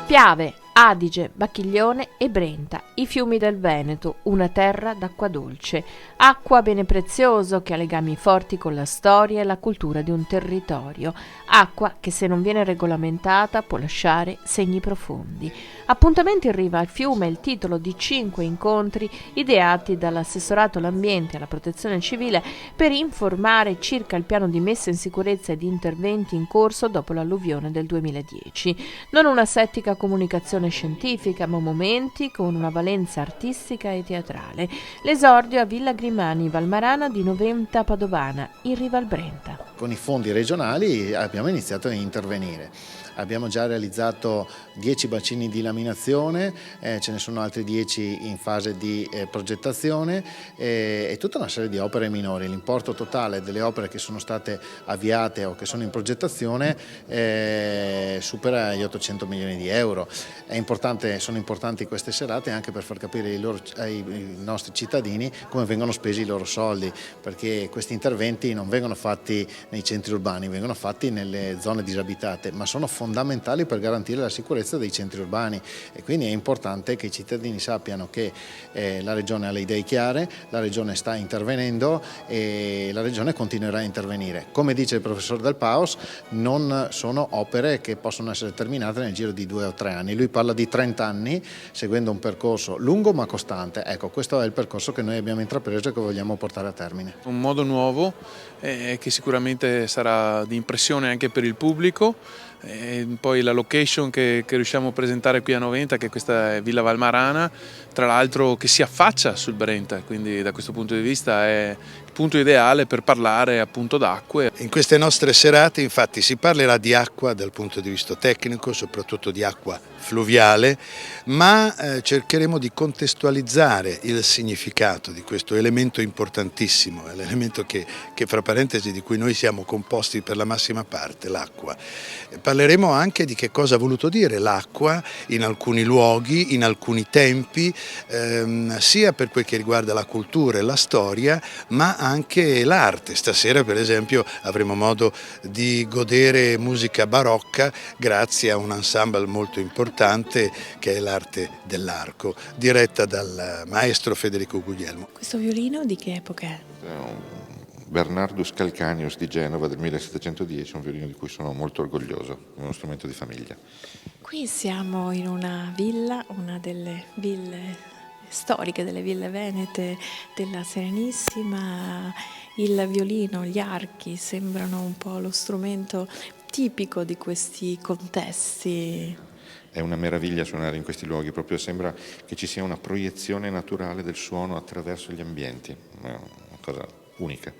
Piave, Adige, Bacchiglione e Brenta, i fiumi del Veneto, una terra d'acqua dolce, acqua bene prezioso che ha legami forti con la storia e la cultura di un territorio, acqua che se non viene regolamentata può lasciare segni profondi. Appuntamento in riva al fiume è il titolo di 5 incontri ideati dall'assessorato all'ambiente e alla protezione civile per informare circa il piano di messa in sicurezza e di interventi in corso dopo l'alluvione del 2010. Non una settica comunicazione scientifica, ma momenti con una valenza artistica e teatrale. L'esordio a Villa Grimani, Valmarana di Noventa Padovana, in riva al Brenta. Con i fondi regionali abbiamo iniziato a intervenire. Abbiamo già realizzato 10 bacini di laminazione, ce ne sono altri 10 in fase di progettazione e tutta una serie di opere minori. L'importo totale delle opere che sono state avviate o che sono in progettazione supera gli 800 milioni di euro. Sono importanti queste serate anche per far capire ai nostri cittadini come vengono spesi i loro soldi, perché questi interventi non vengono fatti nei centri urbani, vengono fatti nelle zone disabitate, ma sono fondamentali per garantire la sicurezza dei centri urbani e quindi è importante che i cittadini sappiano che la Regione ha le idee chiare, la Regione sta intervenendo e la Regione continuerà a intervenire. Come dice il professor Del Paos, non sono opere che possono essere terminate nel giro di 2 o 3 anni. Lui parla di 30 anni seguendo un percorso lungo ma costante. Ecco, questo è il percorso che noi abbiamo intrapreso e che vogliamo portare a termine. Un modo nuovo che sicuramente sarà di impressione anche per il pubblico. Poi la location che riusciamo a presentare qui a Noventa, che questa è Villa Valmarana, tra l'altro che si affaccia sul Brenta, quindi da questo punto di vista è il punto ideale per parlare appunto d'acque. In queste nostre serate infatti si parlerà di acqua dal punto di vista tecnico, soprattutto di acqua fluviale, ma cercheremo di contestualizzare il significato di questo elemento importantissimo, l'elemento che fra parentesi di cui noi siamo composti per la massima parte, l'acqua. Parleremo anche di che cosa ha voluto dire l'acqua in alcuni luoghi, in alcuni tempi, sia per quel che riguarda la cultura e la storia, ma anche l'arte. Stasera per esempio avremo modo di godere musica barocca grazie a un ensemble molto importante che è l'arte dell'arco, diretta dal maestro Federico Guglielmo. Questo violino di che epoca è? Bernardus Calcanius di Genova del 1710, un violino di cui sono molto orgoglioso, uno strumento di famiglia. Qui siamo in una villa, una delle ville storiche, delle ville venete della Serenissima. Il violino, gli archi sembrano un po' lo strumento tipico di questi contesti. È una meraviglia suonare in questi luoghi, proprio sembra che ci sia una proiezione naturale del suono attraverso gli ambienti, è una cosa unica.